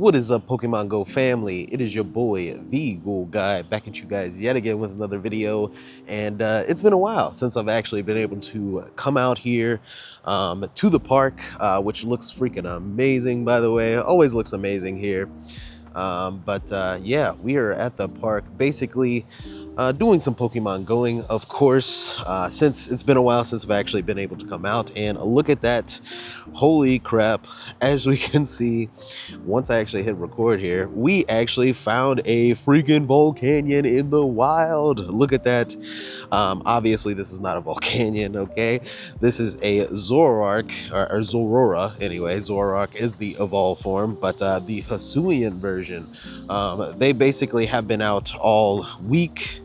What is up, Pokemon Go family? It is your boy, TheGoulGuy, back at you guys yet again with another video. And it's been a while since I've actually been able to come out here to the park, which looks freaking amazing, by the way. Always looks amazing here. Yeah, we are at the park, basically doing some Pokemon going, of course, since it's been a while since I've actually been able to come out. And look at that. Holy crap. As we can see, once I actually hit record here, we actually found a freaking Volcanion in the wild. Look at that. Obviously, this is not a Volcanion, okay? This is a Zoroark, or Zorora, anyway. Zoroark is the evolved form, but the Hisuian version. They basically have been out all week,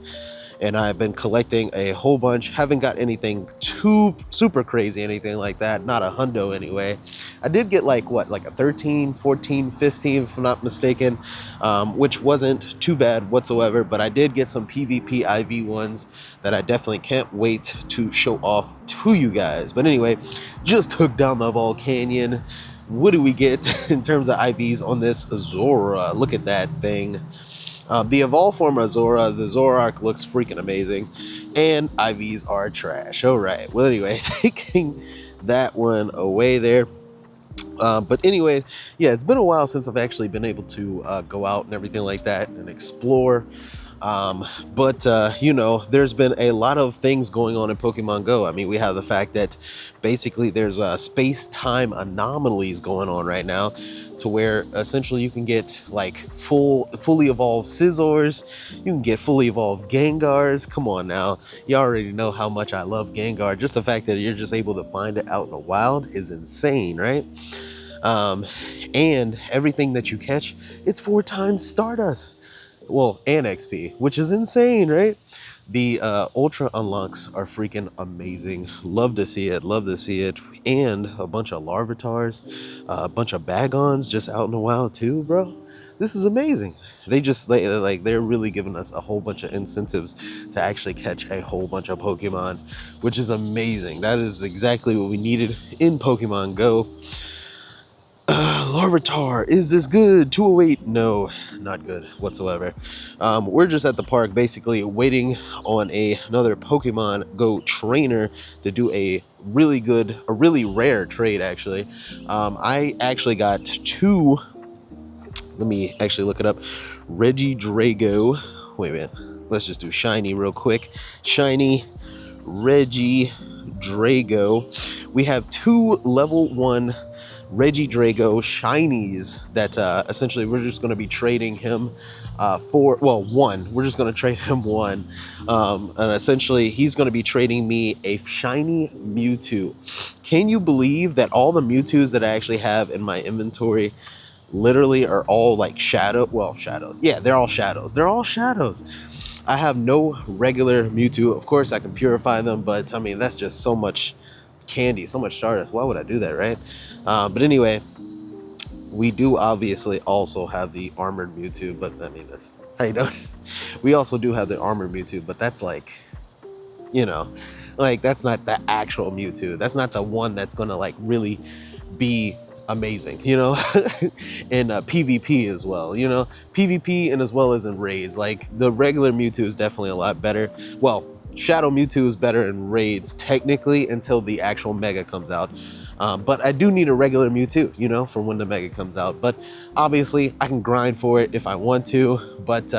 and I've been collecting a whole bunch. Haven't got anything too super crazy, anything like that. Not a hundo anyway. I did get like a 13, 14, 15 if I'm not mistaken, which wasn't too bad whatsoever, but I did get some PvP IV ones that I definitely can't wait to show off to you guys. But anyway, just took down the Volcanion. What do we get in terms of IVs on this Zora? Look at that thing. The evolved form of Zora, the Zoroark, looks freaking amazing, and IVs are trash. All right. Well, anyway, taking that one away there. But anyway, yeah, it's been a while since I've actually been able to go out and everything like that and explore. You know, there's been a lot of things going on in Pokemon Go. I mean, we have the fact that basically there's space-time anomalies going on right now, to where essentially you can get like fully evolved Scizors, you can get fully evolved Gengars. Come on now, you already know how much I love Gengar. Just the fact that you're just able to find it out in the wild is insane, right? And everything that you catch, it's 4 times Stardust. Well, and XP, which is insane, right? The Ultra unlocks are freaking amazing. Love to see it, love to see it. And a bunch of Larvitars, a bunch of Bagons just out in the wild too, bro. This is amazing. They're really giving us a whole bunch of incentives to actually catch a whole bunch of Pokemon, which is amazing. That is exactly what we needed in Pokemon Go. Larvitar, is this good? 208? No, not good whatsoever. We're just at the park basically waiting on another Pokemon Go trainer to do a really rare trade, actually. I actually got 2, let me actually look it up, Regidrago. Wait a minute, let's just do shiny real quick. Shiny Regidrago. We have 2 level 1 Regidrago shinies that essentially we're just going to be trading him for, well, 1. We're just going to trade him 1. And essentially he's going to be trading me a shiny Mewtwo. Can you believe that all the Mewtwo's that I actually have in my inventory literally are all like shadows? Yeah, they're all shadows. They're all shadows. I have no regular Mewtwo. Of course I can purify them, but I mean, that's just so much candy, so much Stardust. Why would I do that, right? But anyway, we do obviously also have the armored Mewtwo, but I mean, that's how you know. We also do have the armored Mewtwo, but that's like, you know, like that's not the actual Mewtwo. That's not the one that's gonna like really be amazing, you know. And PvP as well, you know, PvP, and as well as in raids. Like the regular Mewtwo is definitely a lot better. Well, Shadow Mewtwo is better in raids technically until the actual Mega comes out. But I do need a regular Mewtwo, you know, for when the Mega comes out. But obviously I can grind for it if I want to, but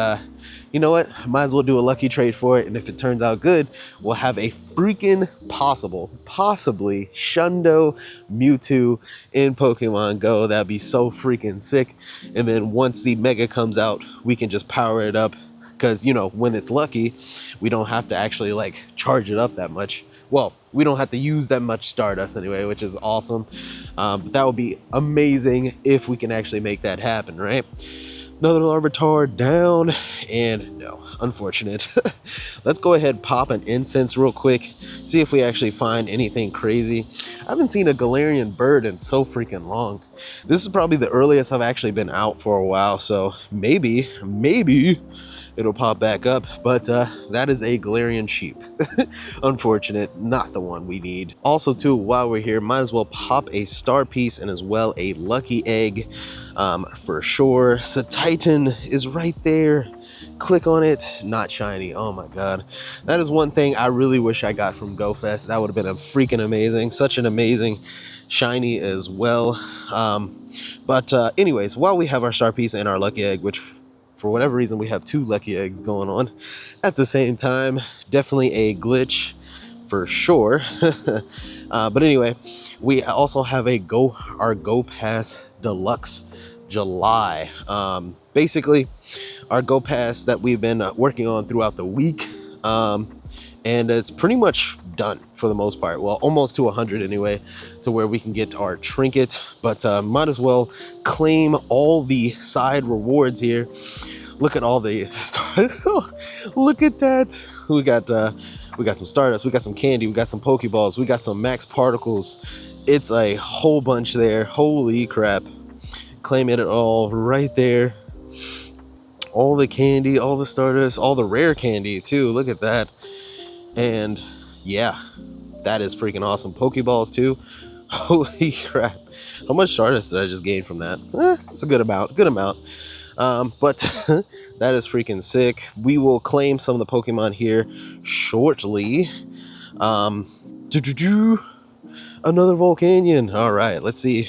you know what, might as well do a lucky trade for it, and if it turns out good, we'll have a freaking possibly Shundo Mewtwo in Pokemon Go. That'd be so freaking sick. And then once the Mega comes out, we can just power it up, because, you know, when it's lucky, we don't have to actually like charge it up that much. Well, we don't have to use that much Stardust anyway, which is awesome. But that would be amazing if we can actually make that happen, right? Another Larvitar down, and no, unfortunate. Let's go ahead, pop an incense real quick, see if we actually find anything crazy. I haven't seen a Galarian bird in so freaking long. This is probably the earliest I've actually been out for a while, so maybe it'll pop back up. But that is a Galarian sheep. Unfortunate, not the one we need. Also too, while we're here, might as well pop a star piece and as well a lucky egg for sure. So Titan is right there. Click on it. Not shiny. Oh my god, that is one thing I really wish I got from GoFest. That would have been a freaking amazing, such an amazing shiny as well. But anyways, while we have our star piece and our lucky egg, which for whatever reason we have 2 lucky eggs going on at the same time, definitely a glitch for sure. But anyway, we also have our Go Pass Deluxe July. Basically our Go Pass that we've been working on throughout the week, and it's pretty much done for the most part. Well, almost to 100 anyway, to where we can get our trinket. But might as well claim all the side rewards here. Look at all the look at that. We got some Stardust, we got some candy, we got some Pokeballs, we got some max particles. It's a whole bunch there. Holy crap. Claim it all right there. All the candy, all the Stardust, all the rare candy too. Look at that. And yeah, that is freaking awesome. Pokeballs too. Holy crap. How much Stardust did I just gain from that? It's a good amount. But that is freaking sick. We will claim some of the Pokemon here shortly. Another Volcanion. All right, let's see.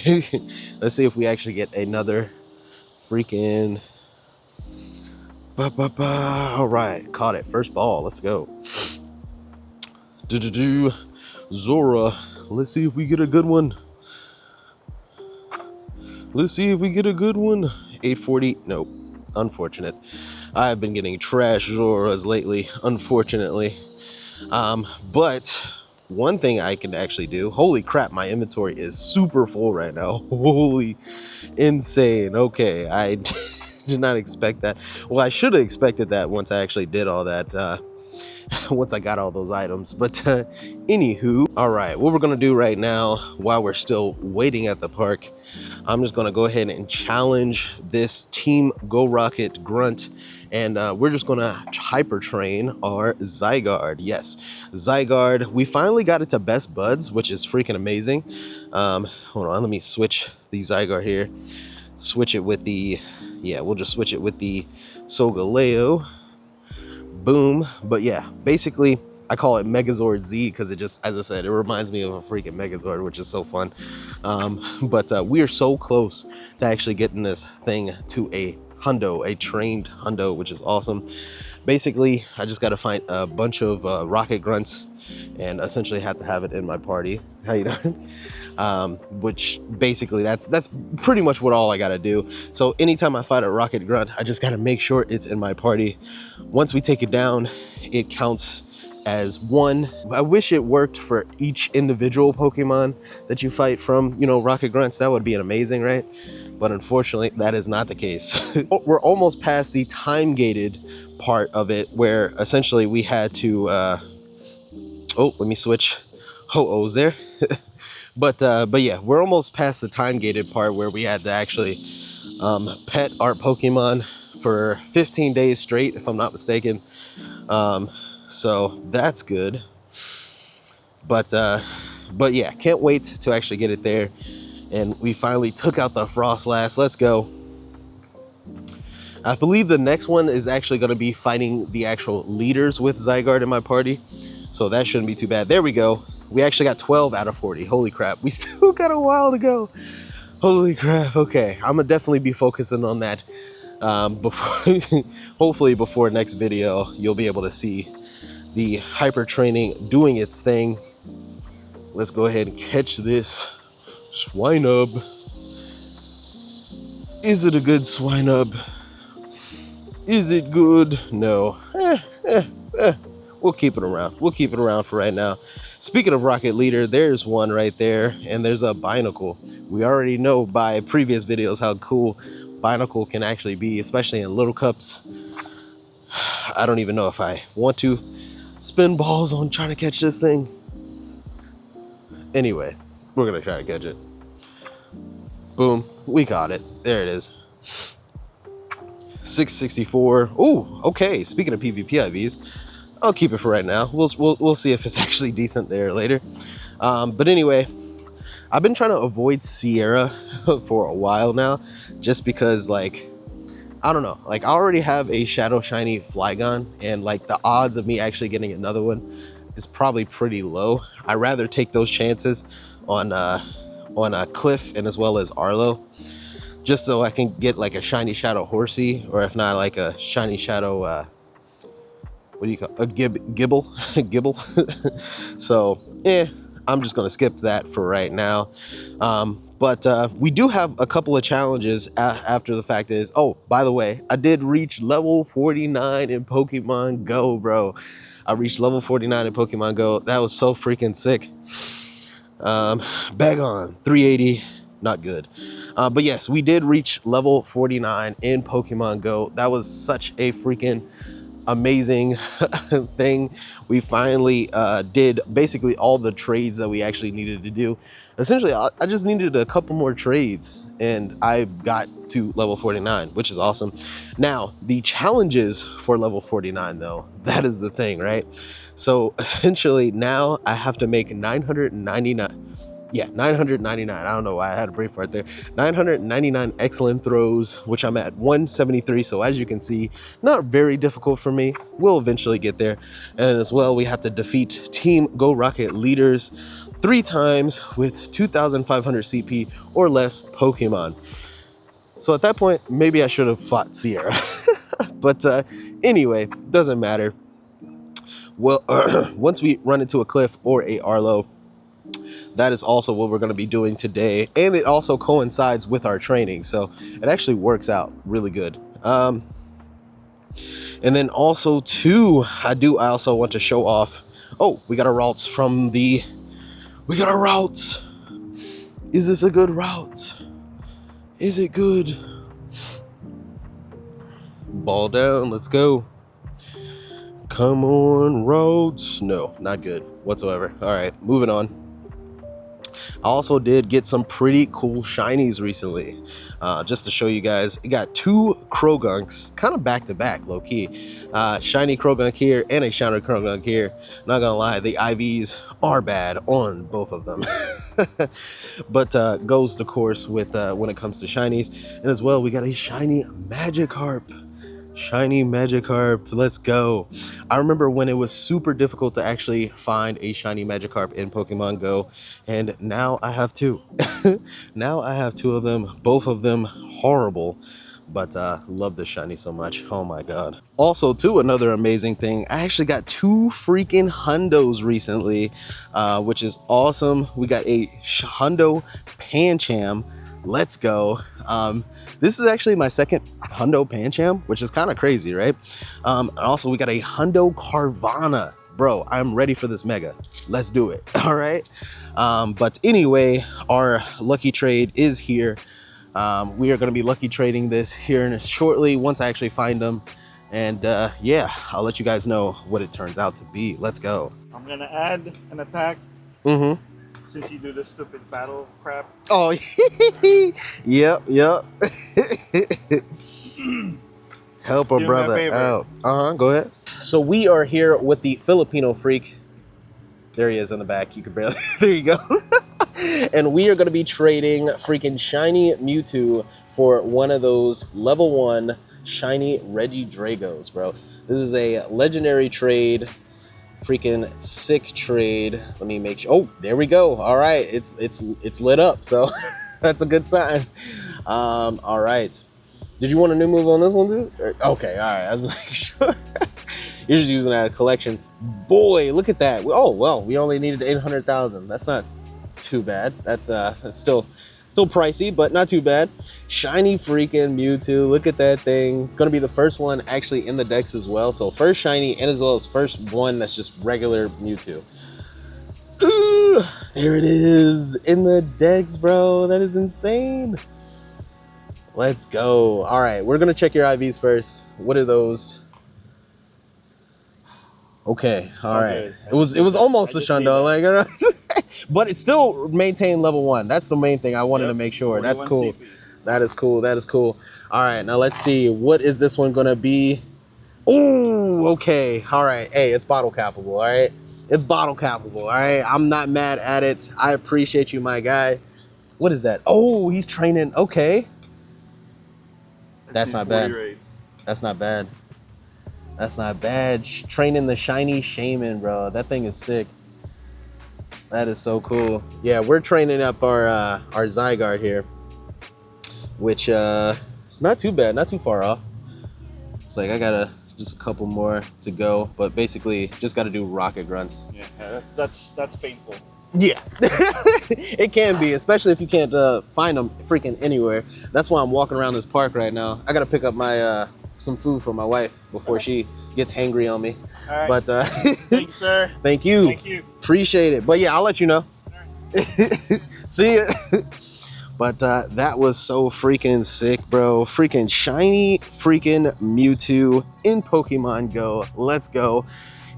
Let's see if we actually get another freaking. All right, caught it. First ball. Let's go. Zora. Let's see if we get a good one. Let's see if we get a good one. 840. Nope. Unfortunate. I've been getting trash Zoras lately, unfortunately. But one thing I can actually do. Holy crap, my inventory is super full right now. Holy insane. Okay, I did not expect that. Well, I should have expected that once I actually did all that. Once I got all those items. But anywho, all right, what we're gonna do right now while we're still waiting at the park, I'm just gonna go ahead and challenge this Team Go Rocket Grunt, and we're just gonna hyper train our Zygarde. Yes, Zygarde. We finally got it to Best Buds, which is freaking amazing. Hold on, let me switch the Zygarde here. Switch it with the, yeah, we'll just switch it with the Solgaleo. Boom. But yeah, basically I call it Megazord Z because it just, as I said, it reminds me of a freaking Megazord, which is so fun. But we are so close to actually getting this thing to a hundo, a trained hundo, which is awesome. Basically, I just got to find a bunch of rocket grunts and essentially have to have it in my party. How you doing? Which basically that's pretty much what all I gotta do. So anytime I fight a rocket grunt, I just gotta make sure it's in my party. Once we take it down, it counts as one. I wish it worked for each individual Pokemon that you fight from, you know, rocket grunts. That would be amazing, right? But unfortunately, that is not the case. We're almost past the time gated part of it, where essentially we had to oh, let me switch Ho-Ohs there. But yeah, we're almost past the time gated part where we had to actually pet our Pokemon for 15 days straight, if I'm not mistaken. So that's good. But yeah, can't wait to actually get it there. And we finally took out the Frostlass. Let's go. I believe the next one is actually going to be fighting the actual leaders with Zygarde in my party. So that shouldn't be too bad. There we go. We actually got 12 out of 40. Holy crap. We still got a while to go. Holy crap. Okay. I'm going to definitely be focusing on that. Before, hopefully before next video, you'll be able to see the hyper training doing its thing. Let's go ahead and catch this Swinub. Is it a good Swinub? Is it good? No. We'll keep it around. We'll keep it around for right now. Speaking of Rocket Leader, there's one right there, and there's a Binacle. We already know by previous videos how cool Binacle can actually be, especially in little cups. I don't even know if I want to spin balls on trying to catch this thing. Anyway, we're gonna try to catch it. Boom, we got it. There it is. 664. Ooh, okay. Speaking of PvP IVs, I'll keep it for right now. We'll see if it's actually decent there later. But anyway, I've been trying to avoid Sierra for a while now, just because, like, I don't know, like, I already have a Shadow Shiny Flygon, and like the odds of me actually getting another one is probably pretty low. I'd rather take those chances on Cliff and as well as Arlo, just so I can get like a shiny Shadow Horsey, or if not, like a shiny Shadow what do you call a Gibble Gibble. So I'm just gonna skip that for right now. But we do have a couple of challenges after the fact is, oh, by the way, I did reach level 49 in Pokemon Go, bro. I reached level 49 in Pokemon Go. That was so freaking sick. Bag on 380, not good. But yes, we did reach level 49 in Pokemon Go. That was such a freaking amazing thing. We finally did basically all the trades that we actually needed to do. Essentially, I just needed a couple more trades and I got to level 49, which is awesome. Now, the challenges for level 49 though, that is the thing, right? So essentially now I have to make 999. Yeah, 999. I don't know why I had a brain fart there. 999 excellent throws, which I'm at 173. So as you can see, not very difficult for me. We'll eventually get there. And as well, we have to defeat Team Go Rocket leaders 3 times with 2,500 CP or less Pokemon. So at that point, maybe I should have fought Sierra. But anyway, doesn't matter. Well, once we run into a Cliff or a Arlo, that is also what we're going to be doing today, and it also coincides with our training, so it actually works out really good. And then also too, I also want to show off, oh, we got our routes we got our routes. Is this a good route? Is it good? Ball down, let's go. Come on, roads. No, not good whatsoever. All right, moving on. I also did get some pretty cool shinies recently. Just to show you guys, I got 2 Crogunks, kind of back to back, low key. Shiny Krogunk here and a shiny Krogunk here. Not gonna lie, the IVs are bad on both of them. But goes the course with when it comes to shinies. And as well, we got a shiny Magikarp. Shiny Magikarp, let's go. I remember when it was super difficult to actually find a shiny Magikarp in Pokemon Go, and now I have 2. Now I have 2 of them, both of them horrible, but love this shiny so much. Oh my god. Also too, another amazing thing, I actually got 2 freaking Hundos recently, which is awesome. We got a Hundo Pancham. Let's go. This is actually my second Hundo Pancham, which is kind of crazy, right? And also we got a Hundo Carvana. Bro, I'm ready for this mega. Let's do it. All right. But anyway, our lucky trade is here. We are going to be lucky trading this here shortly once I actually find them. And yeah, I'll let you guys know what it turns out to be. Let's go. I'm going to add an attack. Mm-hmm. Since you do this stupid battle crap. Oh, yep. Help a brother out. Go ahead. So we are here with the Filipino freak. There he is in the back. You can barely. There you go. And we are going to be trading freaking shiny Mewtwo for one of those level 1 shiny Regidragos, bro. This is a legendary trade. Freaking sick trade. Let me make sure. Oh, there we go. All right, it's lit up, so that's a good sign. All right. Did you want a new move on this one, dude? Okay, all right. I was like, sure. You're just using that collection. Boy, look at that. Oh well, we only needed 800,000. That's not too bad. That's still pricey, but not too bad. Shiny freaking Mewtwo. Look at that thing. It's gonna be the first one actually in the decks as well. So first shiny and as well as first one that's just regular Mewtwo. Ooh, there it is in the decks, bro. That is insane. Let's go. All right, we're gonna check your IVs first. What are those? Okay, all right. It was almost a Shundo, like, but it still maintained level 1. That's the main thing I wanted to make sure. That's cool. CP. That is cool. That is cool. All right, now let's see. What is this one gonna be? Oh, okay. All right. Hey, it's bottle cappable. All right. It's bottle cappable. All right. I'm not mad at it. I appreciate you, my guy. What is that? Oh, he's training. Okay. That's not 40 bad. raids. That's not bad. That's not bad. Training the shiny shaman, bro. That thing is sick. That is so cool. Yeah, we're training up our Zygarde here, which it's not too bad, not too far off. It's like I gotta just a couple more to go, but basically just gotta do rocket grunts. Yeah, that's painful. Yeah, it can be, especially if you can't find them freaking anywhere. That's why I'm walking around this park right now. I gotta pick up my some food for my wife before she gets hangry on me. All right. But Thank you, sir. thank you. Thank you. Appreciate it. But yeah, I'll let you know. All right. See ya. But that was so freaking sick, bro. Freaking shiny freaking Mewtwo in Pokemon Go. Let's go.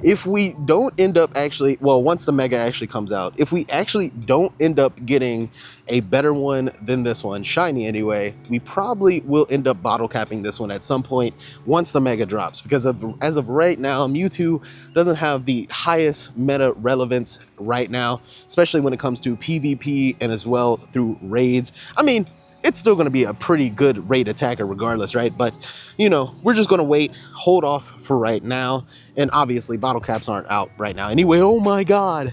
If we don't end up actually, well, once the Mega actually comes out, if we actually don't end up getting a better one than this one, shiny anyway, we probably will end up bottle capping this one at some point once the Mega drops. Because as of right now, Mewtwo doesn't have the highest meta relevance right now, especially when it comes to PvP and as well through raids. I mean, it's still going to be a pretty good raid attacker regardless, right? But, you know, we're just going to wait, hold off for right now. And obviously, bottle caps aren't out right now. Anyway, oh my God,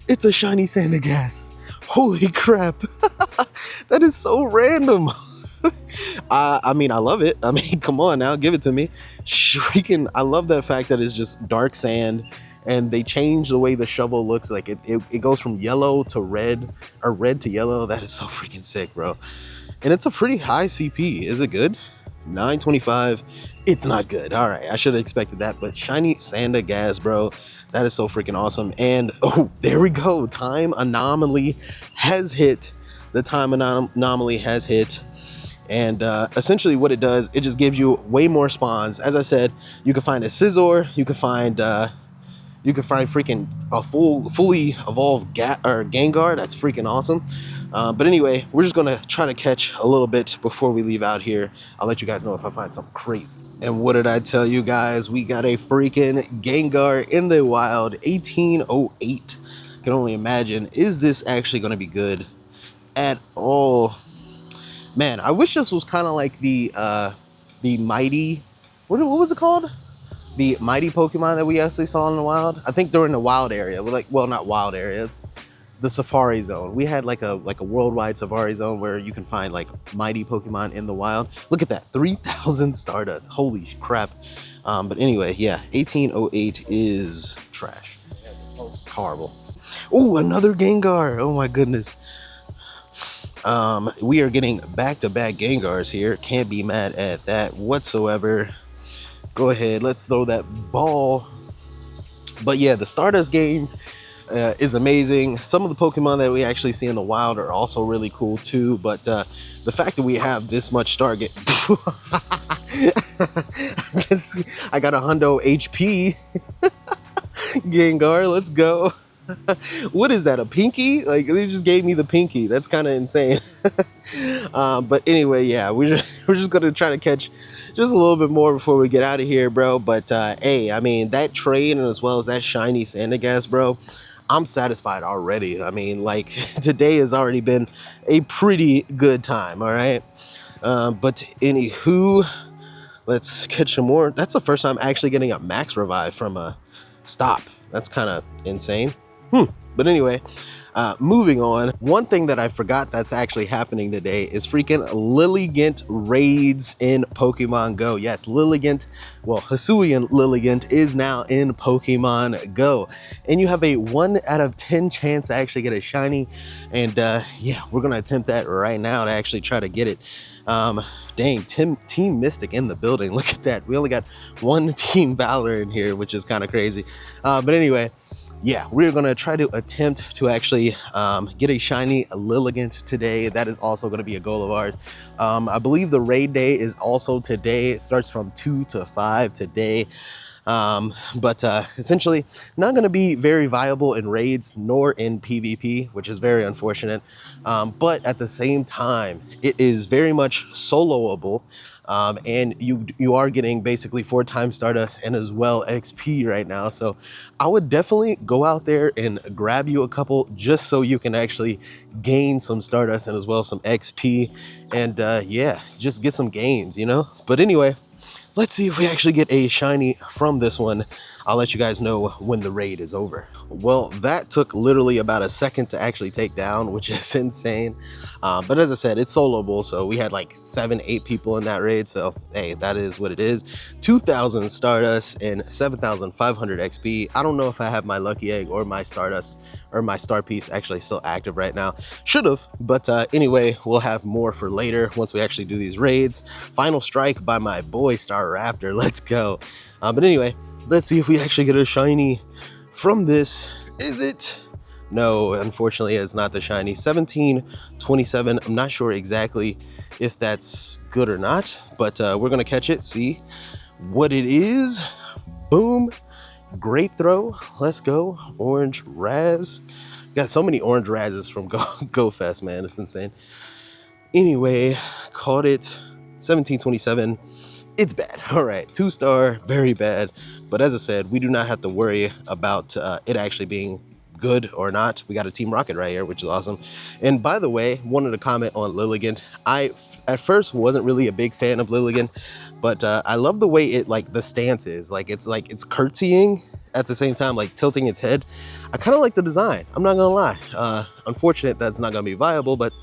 it's a shiny Sandygast. Holy crap. That is so random. I mean, I love it. I mean, come on now, give it to me. Freaking, I love that fact that it's just dark sand. And they change the way the shovel looks. Like it goes from yellow to red, or red to yellow. That is so freaking sick, bro. And it's a pretty high CP. Is it good? 925. It's not good. All right, I should have expected that. But shiny Sandygast, bro. That is so freaking awesome. And oh, there we go. Time anomaly has hit. The time anomaly has hit. And essentially what it does, it just gives you way more spawns. As I said, you can find a Scizor. You can find freaking a fully evolved Gengar. That's freaking awesome. But anyway, we're just gonna try to catch a little bit before we leave out here. I'll let you guys know if I find something crazy. And what did I tell you guys? We got a freaking Gengar in the wild, 1808. Can only imagine, is this actually gonna be good at all? Man, I wish this was kind of like the mighty, what was it called? The mighty Pokemon that we actually saw in the wild. I think during the wild area. We're like, well, not wild area. It's the Safari Zone. We had like a worldwide Safari Zone where you can find like mighty Pokemon in the wild. Look at that, 3,000 Stardust. Holy crap. But anyway, yeah, 1808 is trash. Horrible. Oh, another Gengar. Oh my goodness. We are getting back-to-back Gengars here. Can't be mad at that whatsoever. Go ahead, let's throw that ball. But yeah, the Stardust gains is amazing. Some of the Pokemon that we actually see in the wild are also really cool too. But the fact that we have this much Stargate, I got a hundo HP. Gengar, let's go. What is that, a pinky? Like, they just gave me the pinky. That's kind of insane. But anyway, yeah, we're just gonna try to catch just a little bit more before we get out of here, bro. But hey, I mean, that trade and as well as that shiny Sandygast, bro, I'm satisfied already. I mean, like, today has already been a pretty good time, all right? But anywho, let's catch some more. That's the first time actually getting a max revive from a stop. That's kind of insane. But anyway, moving on. One thing that I forgot that's actually happening today is freaking Lilligant raids in Pokemon Go. Yes, Lilligant, well, Hisui and Lilligant is now in Pokemon Go. And you have a 1 out of 10 chance to actually get a shiny. And yeah, we're going to attempt that right now to actually try to get it. Dang, Team Mystic in the building. Look at that. We only got one Team Valor in here, which is kind of crazy. But anyway, yeah, we're going to try to attempt to actually get a shiny Lilligant today. That is also going to be a goal of ours. I believe the raid day is also today. It starts from 2 to 5 today. But essentially, not going to be very viable in raids nor in PvP, which is very unfortunate. But at the same time, it is very much soloable. And you are getting basically 4 times Stardust and as well XP right now. So I would definitely go out there and grab you a couple just so you can actually gain some Stardust and as well some XP. And yeah, just get some gains, you know? But anyway, let's see if we actually get a shiny from this one. I'll let you guys know when the raid is over. Well, that took literally about a second to actually take down, which is insane. But as I said, it's soloable, so we had like 7-8 people in that raid, so hey, that is what it is. 2,000 Stardust and 7,500 XP. I don't know if I have my Lucky Egg or my Stardust or my Star Piece actually still active right now. Should have, but anyway, we'll have more for later once we actually do these raids. Final strike by my boy Star Raptor, let's go. But anyway, let's see if we actually get a shiny from this. Is it? No, unfortunately, it's not the shiny. 1727. I'm not sure exactly if that's good or not, but we're going to catch it, see what it is. Boom. Great throw. Let's go. Orange Raz. Got so many orange Razes from Go Fest, man. It's insane. Anyway, caught it. 1727. It's bad. All right, 2-star, very bad. But as I said, we do not have to worry about it actually being good or not. We got a Team Rocket right here, which is awesome. And by the way, wanted to comment on Lilligant. I at first wasn't really a big fan of Lilligant, but I love the way the stance is. Like it's curtsying at the same time, like tilting its head. I kind of like the design. I'm not gonna lie. Unfortunate that's not gonna be viable, but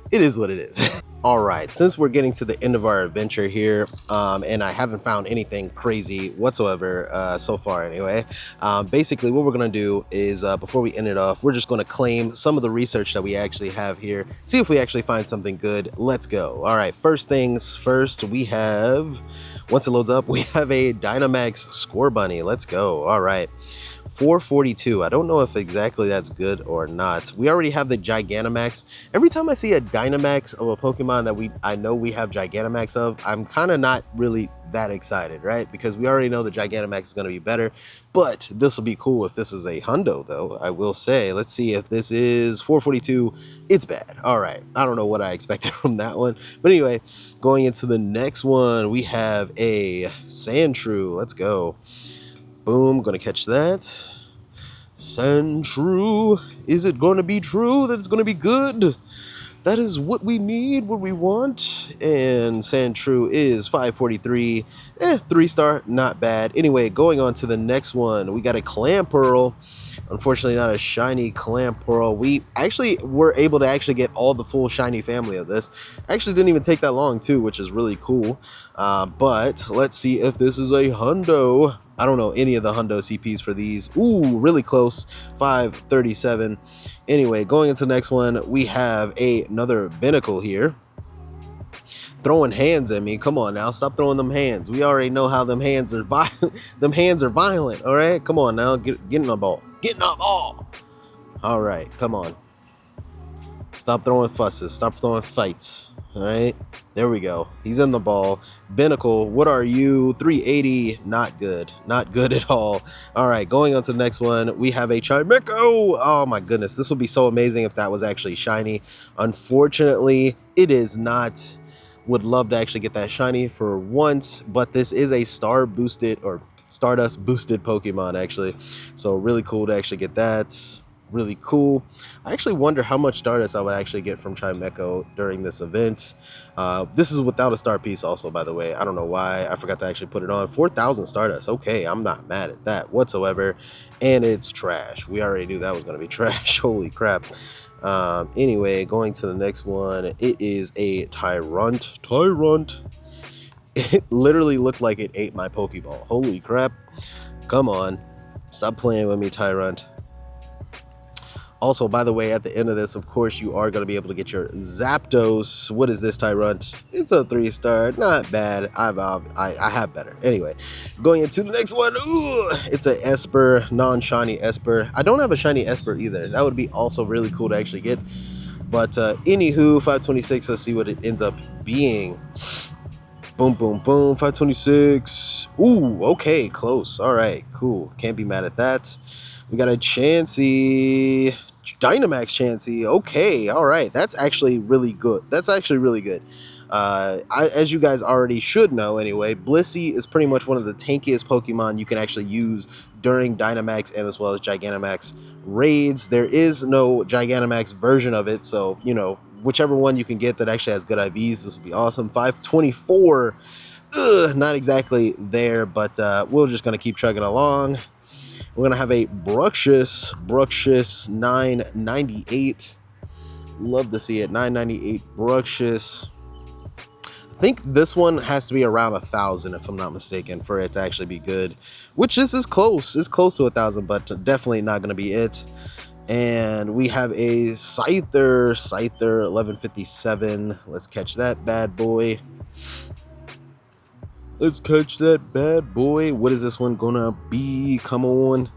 it is what it is. All right, since we're getting to the end of our adventure here, and I haven't found anything crazy whatsoever so far anyway, basically what we're gonna do is before we end it off, we're just gonna claim some of the research that we actually have here, see if we actually find something good. Let's go. All right, first things first, we have, once it loads up, we have a Dynamax Score Bunny. Let's go. All right. 442. I don't know if exactly that's good or not. We already have the Gigantamax. Every time I see a Dynamax of a Pokemon that I know we have Gigantamax of, I'm kind of not really that excited, right? Because we already know the Gigantamax is going to be better. But this will be cool if this is a Hundo, though, I will say. Let's see if this is 442. It's bad. All right. I don't know what I expected from that one. But anyway, going into the next one, we have a Sandshrew. Let's go. Boom, gonna catch that. Sandshrew. Is it gonna be true that it's gonna be good? That is what we need, what we want. And Sandshrew is 543. 3-star, not bad. Anyway, going on to the next one, we got a Clamperl. Unfortunately, not a shiny Clamperl. We actually were able to actually get all the full shiny family of this. Actually didn't even take that long too, which is really cool. But let's see if this is a Hundo. I don't know any of the Hundo CPs for these. Ooh, really close. 537. Anyway, going into the next one, we have another Binnacle here. Throwing hands at me. Come on now, stop throwing them hands. We already know how them hands are them hands are violent. All right, come on now, get in the ball. Get in the ball. All right, come on. Stop throwing fusses. Stop throwing fights. All right, there we go. He's in the ball. Binnacle, what are you? 380. Not good. Not good at all. All right, going on to the next one, we have a Chimecho. Oh my goodness, this would be so amazing if that was actually shiny. Unfortunately, it is not. Would love to actually get that shiny for once, but this is a star boosted or Stardust boosted Pokemon actually. So really cool to actually get that. Really cool. I actually wonder how much Stardust I would actually get from Chimecho during this event. This is without a star piece also, by the way. I don't know why I forgot to actually put it on. 4,000 Stardust. Okay, I'm not mad at that whatsoever. And it's trash. We already knew that was going to be trash. Holy crap. Anyway, going to the next one, it is a Tyrunt. It literally looked like it ate my Pokeball. Holy crap. Come on. Stop playing with me, Tyrunt. Also, by the way, at the end of this, of course, you are going to be able to get your Zapdos. What is this, Tyrunt? It's a 3-star. Not bad. I have better. Anyway, going into the next one. Ooh, it's a Esper, non-shiny Esper. I don't have a shiny Esper either. That would be also really cool to actually get. But anywho, 526, let's see what it ends up being. Boom, boom, boom. 526. Ooh, okay, close. All right, cool. Can't be mad at that. We got a Chansey. Dynamax Chansey. Okay, all right. That's actually really good. That's actually really good. As you guys already should know anyway, Blissey is pretty much one of the tankiest Pokemon you can actually use during Dynamax and as well as Gigantamax raids. There is no Gigantamax version of it, so, you know, whichever one you can get that actually has good IVs, this will be awesome. 524. Ugh, not exactly there, but we're just going to keep chugging along. We're going to have a Bruxious 998. Love to see it. 998 Bruxious. I think this one has to be around 1,000 if I'm not mistaken for it to actually be good, which this is close. It's close to 1,000, but definitely not going to be it. And we have a Scyther 1157. Let's catch that bad boy. Let's catch that bad boy. What is this one gonna be? Come on.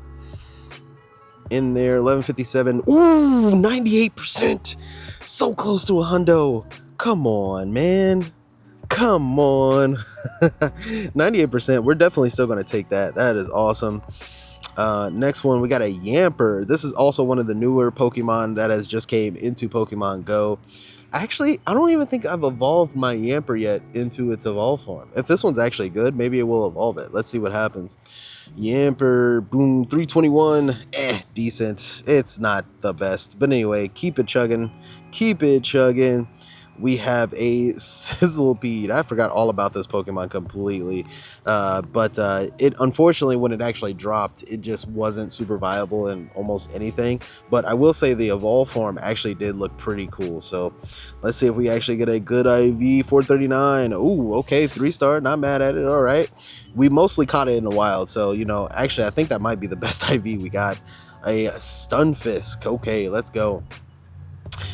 In there, 1157. Ooh, 98%. So close to a hundo. Come on, man. Come on. 98%. We're definitely still gonna take that. That is awesome. Next one, we got a Yamper. This is also one of the newer Pokemon that has just came into Pokemon Go. Actually, I don't even think I've evolved my Yamper yet into its evolve form. If this one's actually good, maybe it will evolve it. Let's see what happens. Yamper, boom, 321. Decent. It's not the best. But anyway, keep it chugging. Keep it chugging. We have a Sizzlepede. I forgot all about this Pokemon completely. But it unfortunately, when it actually dropped, it just wasn't super viable in almost anything. But I will say the evolve form actually did look pretty cool. So let's see if we actually get a good IV. 439. Ooh, okay, 3-star. Not mad at it. All right. We mostly caught it in the wild. So, you know, actually, I think that might be the best IV we got. A Stunfisk. Okay, let's go.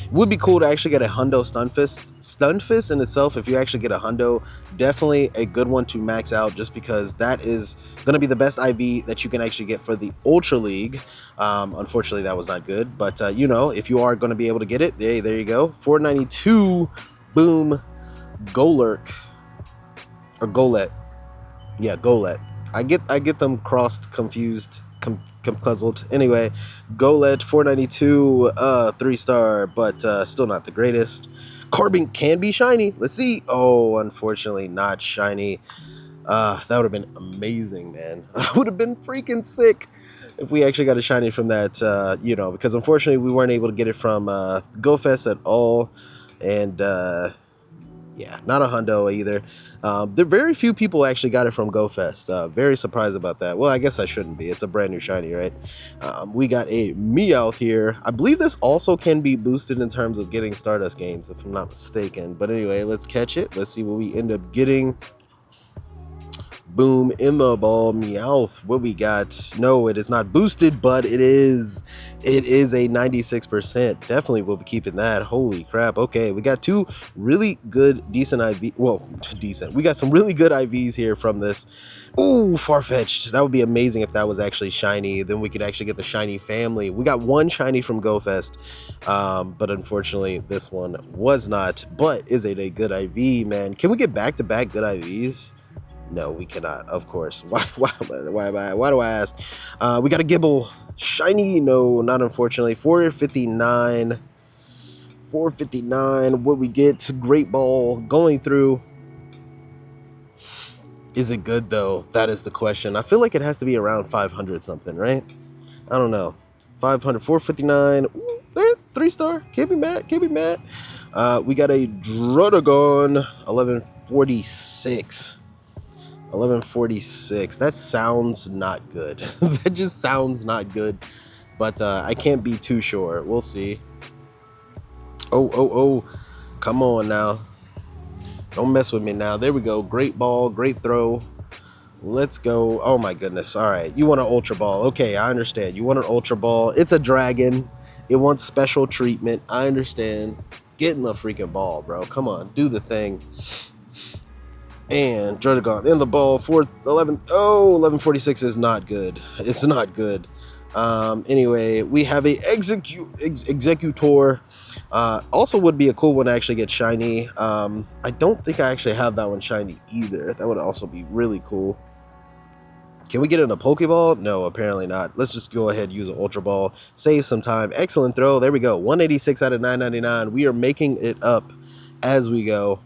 It would be cool to actually get a Hundo Stunfisk. Stunfisk in itself, if you actually get a Hundo, definitely a good one to max out just because that is going to be the best IV that you can actually get for the Ultra League. Unfortunately, that was not good. But, you know, if you are going to be able to get it, hey, there you go. 492, boom, Golurk. Or Golett. Yeah, Golett. I get them crossed, confused, puzzled. Anyway, Golett 492, 3-star, but still not the greatest. Carbink can be shiny. Let's see. Oh, unfortunately not shiny. That would have been amazing, man. Would have been freaking sick if we actually got a shiny from that, you know, because unfortunately we weren't able to get it from GoFest at all. And yeah, not a hundo either. There very few people actually got it from GoFest. Very surprised about that. Well, I guess I shouldn't be. It's a brand new shiny, right? We got a Meowth here. I believe this also can be boosted in terms of getting Stardust gains, if I'm not mistaken. But anyway, let's catch it. Let's see what we end up getting. Boom, in the ball, Meowth. What we got? No, it is not boosted, but it is a 96%. Definitely will be keeping that. Holy crap. Okay, we got two really good, decent IV. Well, decent. We got some really good IVs here from this. Ooh, Farfetch'd. That would be amazing if that was actually shiny. Then we could actually get the shiny family. We got one shiny from GoFest, but unfortunately, this one was not. But is it a good IV, man? Can we get back-to-back good IVs? No, we cannot, of course. Why do I ask? We got a Gibble. Shiny? No, not unfortunately. 459. 459. What we get? Great Ball going through. Is it good, though? That is the question. I feel like it has to be around 500 something, right? I don't know. 500, 459. Ooh, 3-star. Can't be mad. Can't be mad. We got a Druddigon. 1146. 1146. That sounds not good. That just sounds not good. But I can't be too sure. We'll see. Oh. Come on now. Don't mess with me now. There we go. Great ball. Great throw. Let's go. Oh my goodness. All right. You want an Ultra Ball. Okay, I understand. You want an Ultra Ball. It's a dragon. It wants special treatment. I understand. Get in the freaking ball, bro. Come on. Do the thing. And Druddigon in the ball for 11. Oh, 1146 is not good. It's not good. Anyway, we have a Executor. Also would be a cool one to actually get shiny. I don't think I actually have that one shiny either. That would also be really cool. Can we get in a Pokeball? No, apparently not. Let's just go ahead and use an Ultra Ball. Save some time. Excellent throw. There we go. 186 out of 999. We are making it up as we go.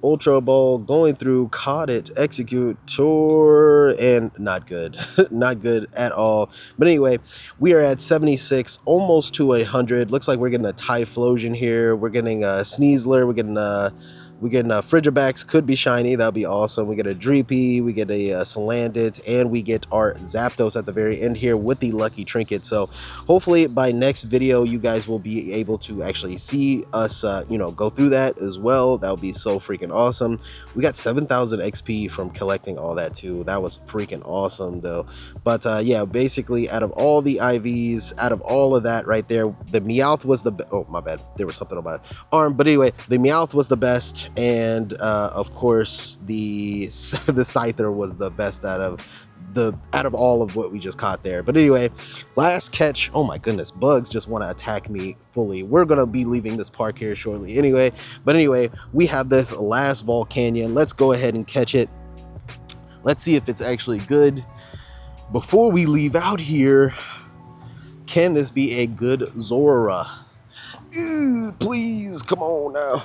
Ultra Ball going through, caught it, execute, sure, and not good. Not good at all. But anyway, we are at 76, almost to 100. Looks like we're getting a Typhlosion here. We're getting a Sneasler. We're getting a Frigibax, could be shiny, that'll be awesome. We get a Dreepy, we get a Salandit, and we get our Zapdos at the very end here with the Lucky Trinket. So hopefully by next video, you guys will be able to actually see us, you know, go through that as well. That would be so freaking awesome. We got 7,000 XP from collecting all that too. That was freaking awesome though. But yeah, basically out of all the IVs, out of all of that right there, the Meowth was the oh my bad, there was something on my arm. But anyway, the Meowth was the best. And of course the Scyther was the best out of all of what we just caught there. But anyway, last catch. Oh my goodness, bugs just want to attack me fully. We're gonna be leaving this park here shortly anyway. But anyway, we have this last Volcanion. Let's go ahead and catch it. Let's see if it's actually good before we leave out here. Can this be a good Zora? Please, come on now.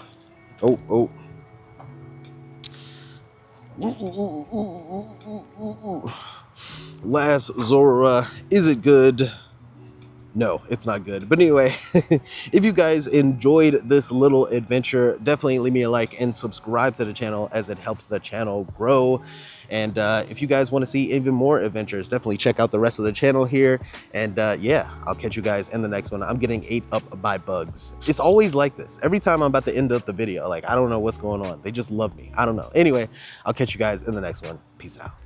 Oh. Last Zora, is it good? No, it's not good. But anyway, if you guys enjoyed this little adventure, definitely leave me a like and subscribe to the channel as it helps the channel grow. And if you guys want to see even more adventures, definitely check out the rest of the channel here. And yeah, I'll catch you guys in the next one. I'm getting ate up by bugs. It's always like this. Every time I'm about to end up the video, like, I don't know what's going on. They just love me. I don't know. Anyway, I'll catch you guys in the next one. Peace out.